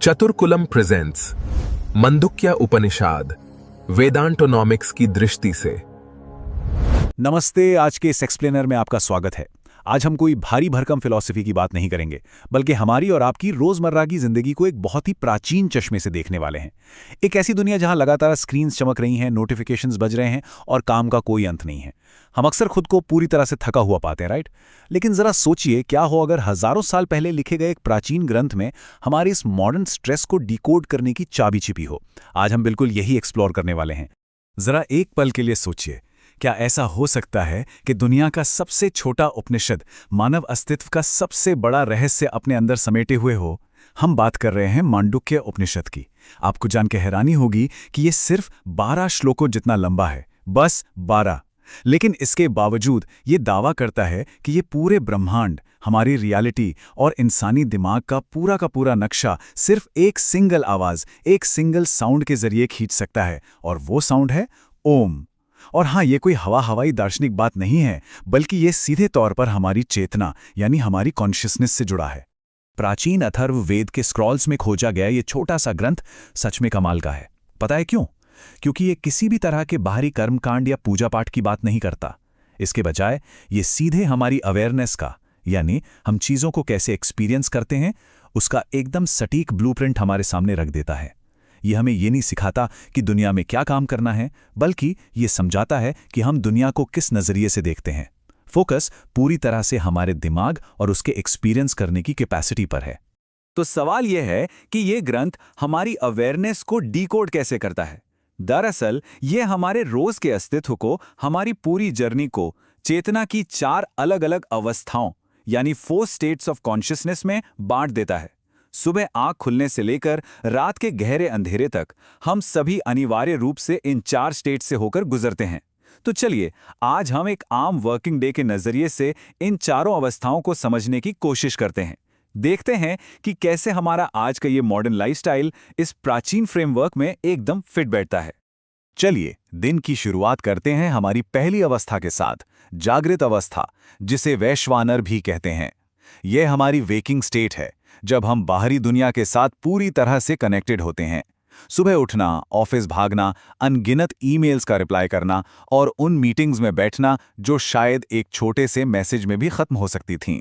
चतुर्कुलम presents मंदुक्य उपनिषद वेदांटोनॉमिक्स की दृष्टि से। नमस्ते। आज के इस एक्सप्लेनर में आपका स्वागत है। आज हम कोई भारी भरकम फिलॉसफी की बात नहीं करेंगे, बल्कि हमारी और आपकी रोजमर्रा की जिंदगी को एक बहुत ही प्राचीन चश्मे से देखने वाले हैं। एक ऐसी दुनिया जहां लगातार स्क्रीन्स चमक रही हैं, नोटिफिकेशंस बज रहे हैं और काम का कोई अंत नहीं है। हम अक्सर खुद को पूरी तरह से थका हुआ पाते हैं, राइट? लेकिन जरा सोचिए, क्या हो अगर हजारों साल पहले लिखे गए एक प्राचीन ग्रंथ में हमारे इस मॉडर्न स्ट्रेस को डिकोड करने की चाबी छिपी हो। आज हम बिल्कुल यही एक्सप्लोर करने वाले हैं। जरा एक पल के लिए सोचिए, क्या ऐसा हो सकता है कि दुनिया का सबसे छोटा उपनिषद मानव अस्तित्व का सबसे बड़ा रहस्य अपने अंदर समेटे हुए हो? हम बात कर रहे हैं मांडुक्य उपनिषद की। आपको जान के हैरानी होगी कि ये सिर्फ 12 श्लोकों जितना लंबा है, बस 12। लेकिन इसके बावजूद ये दावा करता है कि ये पूरे ब्रह्मांड, हमारी रियलिटी और इंसानी दिमाग का पूरा नक्शा सिर्फ एक सिंगल आवाज, एक सिंगल साउंड के जरिए खींच सकता है। और वो साउंड है ओम। और हाँ, ये कोई हवाई दार्शनिक बात नहीं है, बल्कि ये सीधे तौर पर हमारी चेतना यानी हमारी कॉन्शियसनेस से जुड़ा है। प्राचीन अथर्व वेद के स्क्रॉल्स में खोजा गया ये छोटा सा ग्रंथ सच में कमाल का है। पता है क्यों? क्योंकि ये किसी भी तरह के बाहरी कर्मकांड या पूजा पाठ की बात नहीं करता। इसके बजाय ये सीधे हमारी अवेयरनेस का, यानी हम चीज़ों को कैसे एक्सपीरियंस करते हैं, उसका एकदम सटीक ब्लूप्रिंट हमारे सामने रख देता है। ये हमें ये नहीं सिखाता कि दुनिया में क्या काम करना है, बल्कि ये समझाता है कि हम दुनिया को किस नज़रिए से देखते हैं। फोकस पूरी तरह से हमारे दिमाग और उसके एक्सपीरियंस करने की कैपेसिटी पर है। तो सवाल यह है कि ये ग्रंथ हमारी अवेयरनेस को डिकोड कैसे करता है। दरअसल ये हमारे रोज के अस्तित्व को, हमारी पूरी जर्नी को चेतना की 4 अलग-अलग अवस्थाओं यानी 4 स्टेट्स ऑफ कॉन्शियसनेस में बांट देता है। सुबह आंख खुलने से लेकर रात के गहरे अंधेरे तक हम सभी अनिवार्य रूप से इन 4 स्टेट से होकर गुजरते हैं। तो चलिए, आज हम एक आम वर्किंग डे के नजरिए से इन चारों अवस्थाओं को समझने की कोशिश करते हैं। देखते हैं कि कैसे हमारा आज का ये मॉडर्न लाइफस्टाइल इस प्राचीन फ्रेमवर्क में एकदम फिट बैठता है। चलिए, दिन की शुरुआत करते हैं हमारी पहली अवस्था के साथ, जागृत अवस्था, जिसे वैश्वानर भी कहते हैं। यह हमारी वेकिंग स्टेट है, जब हम बाहरी दुनिया के साथ पूरी तरह से कनेक्टेड होते हैं। सुबह उठना, ऑफिस भागना, अनगिनत ईमेल्स का रिप्लाई करना और उन मीटिंग्स में बैठना जो शायद एक छोटे से मैसेज में भी खत्म हो सकती थीं।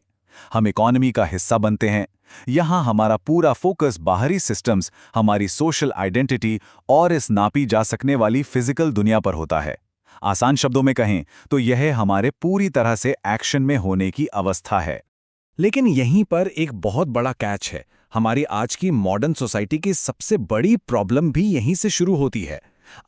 हम इकोनॉमी का हिस्सा बनते हैं। यहाँ हमारा पूरा फोकस बाहरी सिस्टम्स, हमारी सोशल आइडेंटिटी और इस नापी जा सकने वाली फिजिकल दुनिया पर होता है। आसान शब्दों में कहें तो यह हमारे पूरी तरह से एक्शन में होने की अवस्था है। लेकिन यहीं पर एक बहुत बड़ा कैच है। हमारी आज की मॉडर्न सोसाइटी की सबसे बड़ी प्रॉब्लम भी यहीं से शुरू होती है।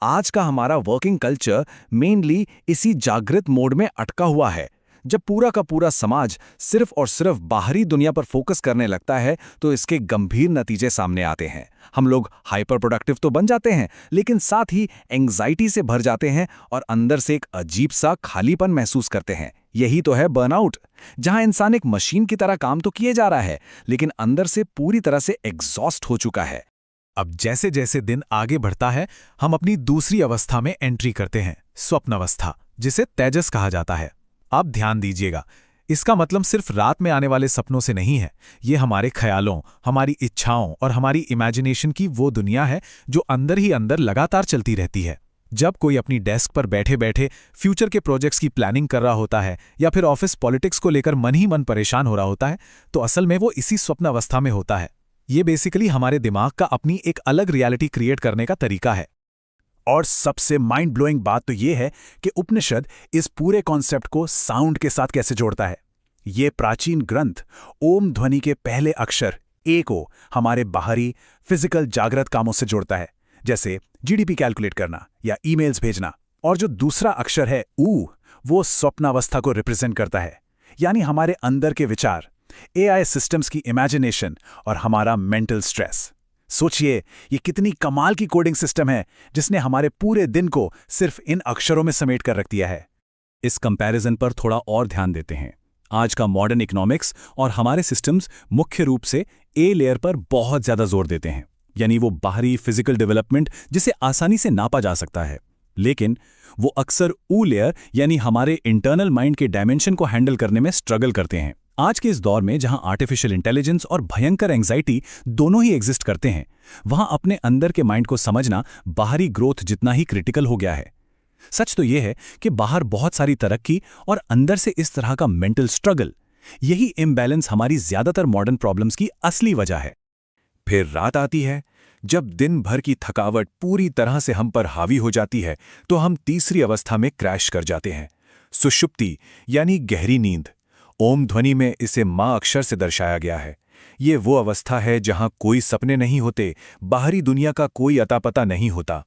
आज का हमारा वर्किंग कल्चर मेनली इसी जागृत मोड में अटका हुआ है। जब पूरा का पूरा समाज सिर्फ और सिर्फ बाहरी दुनिया पर फोकस करने लगता है, तो इसके गंभीर नतीजे सामने आते हैं। हम लोग हाइपर प्रोडक्टिव तो बन जाते हैं, लेकिन साथ ही एंग्जाइटी से भर जाते हैं और अंदर से एक अजीब सा खालीपन महसूस करते हैं। यही तो है बर्नआउट, जहां इंसान एक मशीन की तरह काम तो किए जा रहा है, लेकिन अंदर से पूरी तरह से एग्जॉस्ट हो चुका है। अब जैसे जैसे दिन आगे बढ़ता है, हम अपनी दूसरी अवस्था में एंट्री करते हैं, स्वप्न अवस्था, जिसे तेजस कहा जाता है। आप ध्यान दीजिएगा, इसका मतलब सिर्फ रात में आने वाले सपनों से नहीं है। ये हमारे ख्यालों, हमारी इच्छाओं और हमारी इमेजिनेशन की वो दुनिया है जो अंदर ही अंदर लगातार चलती रहती है। जब कोई अपनी डेस्क पर बैठे बैठे फ्यूचर के प्रोजेक्ट्स की प्लानिंग कर रहा होता है या फिर ऑफिस पॉलिटिक्स को लेकर मन ही मन परेशान हो रहा होता है, तो असल में वो इसी स्वप्न अवस्था में होता है। ये बेसिकली हमारे दिमाग का अपनी एक अलग रियलिटी क्रिएट करने का तरीका है। और सबसे माइंड ब्लोइंग बात तो ये है कि उपनिषद इस पूरे कॉन्सेप्ट को साउंड के साथ कैसे जोड़ता है। ये प्राचीन ग्रंथ ओम ध्वनि के पहले अक्षर ए को हमारे बाहरी फिजिकल जागृत कामों से जोड़ता है, जैसे जीडीपी कैलकुलेट करना या ईमेल्स भेजना। और जो दूसरा अक्षर है ऊ, वो स्वप्नावस्था को रिप्रेजेंट करता है, यानी हमारे अंदर के विचार, एआई सिस्टम्स की इमेजिनेशन और हमारा मेंटल स्ट्रेस। सोचिए, ये कितनी कमाल की कोडिंग सिस्टम है जिसने हमारे पूरे दिन को सिर्फ इन अक्षरों में समेट कर रख दिया है। इस कंपैरिजन पर थोड़ा और ध्यान देते हैं। आज का मॉडर्न इकोनॉमिक्स और हमारे सिस्टम्स मुख्य रूप से ए लेयर पर बहुत ज्यादा जोर देते हैं, यानी वो बाहरी फिजिकल डेवलपमेंट जिसे आसानी से नापा जा सकता है। लेकिन वो अक्सर ऊ लेयर यानी हमारे इंटरनल माइंड के डायमेंशन को हैंडल करने में स्ट्रगल करते हैं। आज के इस दौर में जहां आर्टिफिशियल इंटेलिजेंस और भयंकर एंग्जाइटी दोनों ही एग्जिस्ट करते हैं, वहां अपने अंदर के माइंड को समझना बाहरी ग्रोथ जितना ही क्रिटिकल हो गया है। सच तो यह है कि बाहर बहुत सारी तरक्की और अंदर से इस तरह का मेंटल स्ट्रगल, यही इम्बैलेंस हमारी ज्यादातर मॉडर्न प्रॉब्लम्स की असली वजह है। फिर रात आती है, जब दिन भर की थकावट पूरी तरह से हम पर हावी हो जाती है, तो हम तीसरी अवस्था में क्रैश कर जाते हैं, सुषुप्ति यानी गहरी नींद। ओम ध्वनि में इसे मां अक्षर से दर्शाया गया है। ये वो अवस्था है जहां कोई सपने नहीं होते, बाहरी दुनिया का कोई अता पता नहीं होता।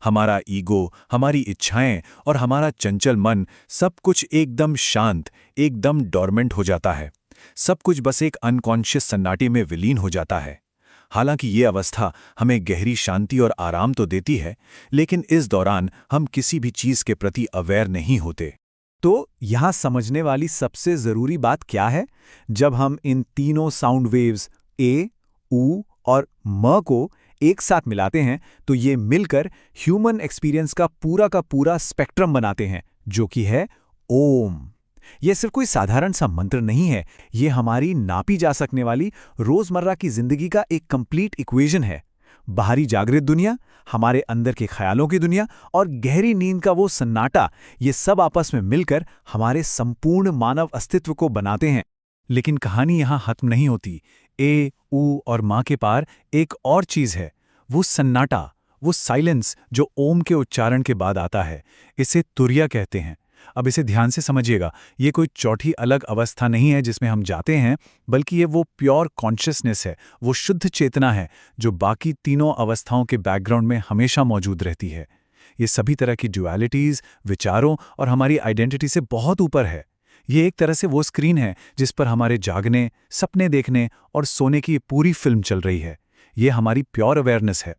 हमारा ईगो, हमारी इच्छाएं और हमारा चंचल मन, सब कुछ एकदम शांत, एकदम डॉर्मेंट हो जाता है। सब कुछ बस एक अनकॉन्शियस सन्नाटे में विलीन हो जाता है। हालांकि ये अवस्था हमें गहरी शांति और आराम तो देती है, लेकिन इस दौरान हम किसी भी चीज के प्रति अवेयर नहीं होते। तो यहां समझने वाली सबसे जरूरी बात क्या है? जब हम इन तीनों साउंड वेव्स ए, ऊ और म को एक साथ मिलाते हैं, तो ये मिलकर ह्यूमन एक्सपीरियंस का पूरा स्पेक्ट्रम बनाते हैं, जो कि है ओम। यह सिर्फ कोई साधारण सा मंत्र नहीं है, ये हमारी नापी जा सकने वाली रोजमर्रा की जिंदगी का एक कंप्लीट इक्वेशन है। बाहरी जागृत दुनिया, हमारे अंदर के ख्यालों की दुनिया और गहरी नींद का वो सन्नाटा, ये सब आपस में मिलकर हमारे संपूर्ण मानव अस्तित्व को बनाते हैं। लेकिन कहानी यहाँ खत्म नहीं होती। ए, ऊ और मां के पार एक और चीज है, वो सन्नाटा, वो साइलेंस जो ओम के उच्चारण के बाद आता है। इसे तुर्या कहते हैं। अब इसे ध्यान से समझिएगा, ये कोई चौथी अलग अवस्था नहीं है जिसमें हम जाते हैं, बल्कि ये वो प्योर कॉन्शियसनेस है, वो शुद्ध चेतना है जो बाकी तीनों अवस्थाओं के बैकग्राउंड में हमेशा मौजूद रहती है। ये सभी तरह की ड्युअलिटीज, विचारों और हमारी आइडेंटिटी से बहुत ऊपर है। ये एक तरह से वो स्क्रीन है जिस पर हमारे जागने, सपने देखने और सोने की पूरी फिल्म चल रही है। ये हमारी प्योर अवेयरनेस है।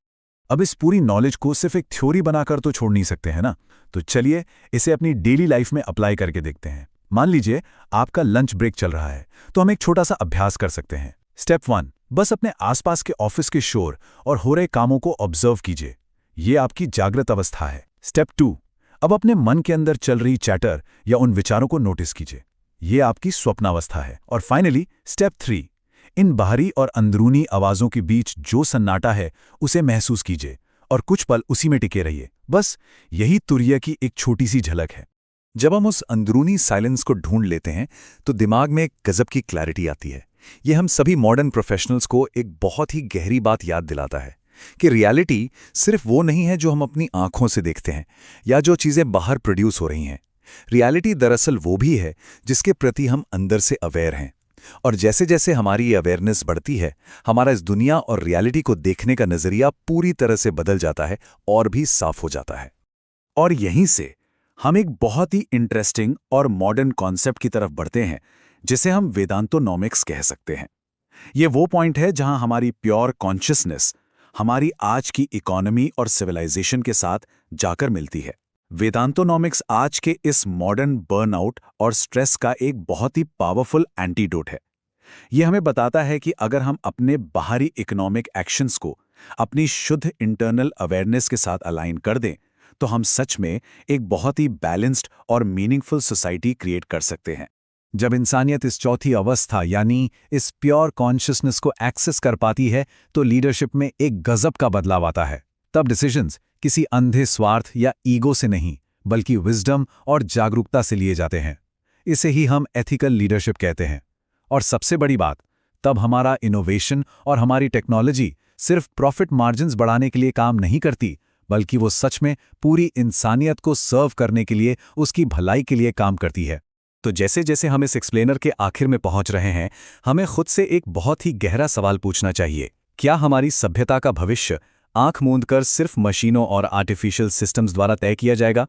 अब इस पूरी नॉलेज को सिर्फ एक थ्योरी बनाकर तो छोड़ नहीं सकते हैं ना, तो चलिए इसे अपनी डेली लाइफ में अप्लाई करके देखते हैं। मान लीजिए आपका लंच ब्रेक चल रहा है, तो हम एक छोटा सा अभ्यास कर सकते हैं। स्टेप 1, बस अपने आसपास के ऑफिस के शोर और हो रहे कामों को ऑब्जर्व कीजिए। ये आपकी जागृत अवस्था है। स्टेप 2, अब अपने मन के अंदर चल रही चैटर या उन विचारों को नोटिस कीजिए। ये आपकी स्वप्नावस्था है। और फाइनली स्टेप 3, इन बाहरी और अंदरूनी आवाजों के बीच जो सन्नाटा है उसे महसूस कीजिए और कुछ पल उसी में टिके रहिए। बस यही तुर्या की एक छोटी सी झलक है। जब हम उस अंदरूनी साइलेंस को ढूंढ लेते हैं, तो दिमाग में एक गजब की क्लैरिटी आती है। ये हम सभी मॉडर्न प्रोफेशनल्स को एक बहुत ही गहरी बात याद दिलाता है कि रियलिटी सिर्फ वो नहीं है जो हम अपनी आंखों से देखते हैं या जो चीजें बाहर प्रोड्यूस हो रही हैं। रियलिटी दरअसल वो भी है जिसके प्रति हम अंदर से अवेयर हैं। और जैसे जैसे हमारी ये अवेयरनेस बढ़ती है, हमारा इस दुनिया और रियलिटी को देखने का नजरिया पूरी तरह से बदल जाता है और भी साफ हो जाता है। और यहीं से हम एक बहुत ही इंटरेस्टिंग और मॉडर्न कॉन्सेप्ट की तरफ बढ़ते हैं, जिसे हम वेदांतोनॉमिक्स कह सकते हैं। ये वो पॉइंट है जहां हमारी प्योर कॉन्शियसनेस हमारी आज की इकोनॉमी और सिविलाइजेशन के साथ जाकर मिलती है। वेदांतोनॉमिक्स आज के इस मॉडर्न बर्नआउट और स्ट्रेस का एक बहुत ही पावरफुल एंटीडोट है। यह हमें बताता है कि अगर हम अपने बाहरी इकोनॉमिक एक्शंस को अपनी शुद्ध इंटरनल अवेयरनेस के साथ अलाइन कर दें, तो हम सच में एक बहुत ही बैलेंस्ड और मीनिंगफुल सोसाइटी क्रिएट कर सकते हैं। जब इंसानियत इस चौथी अवस्था यानी इस प्योर कॉन्शियसनेस को एक्सेस कर पाती है, तो लीडरशिप में एक गजब का बदलाव आता है। तब डिसीजंस किसी अंधे स्वार्थ या ईगो से नहीं, बल्कि विजडम और जागरूकता से लिए जाते हैं। इसे ही हम एथिकल लीडरशिप कहते हैं। और सबसे बड़ी बात, तब हमारा इनोवेशन और हमारी टेक्नोलॉजी सिर्फ प्रॉफिट मार्जिन्स बढ़ाने के लिए काम नहीं करती, बल्कि वो सच में पूरी इंसानियत को सर्व करने के लिए, उसकी भलाई के लिए काम करती है। तो जैसे जैसे हम इस एक्सप्लेनर के आखिर में पहुंच रहे हैं, हमें खुद से एक बहुत ही गहरा सवाल पूछना चाहिए। क्या हमारी सभ्यता का भविष्य आंख मूंद कर सिर्फ मशीनों और आर्टिफिशियल सिस्टम्स द्वारा तय किया जाएगा,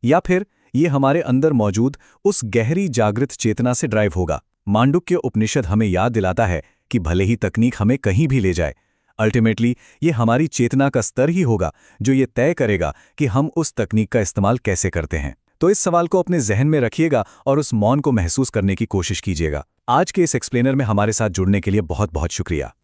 या फिर ये हमारे अंदर मौजूद उस गहरी जागृत चेतना से ड्राइव होगा? मांडुक्य उपनिषद हमें याद दिलाता है कि भले ही तकनीक हमें कहीं भी ले जाए, अल्टीमेटली ये हमारी चेतना का स्तर ही होगा जो ये तय करेगा कि हम उस तकनीक का इस्तेमाल कैसे करते हैं। तो इस सवाल को अपने जहन में रखिएगा और उस मौन को महसूस करने की कोशिश कीजिएगा। आज के इस एक्सप्लेनर में हमारे साथ जुड़ने के लिए बहुत बहुत शुक्रिया।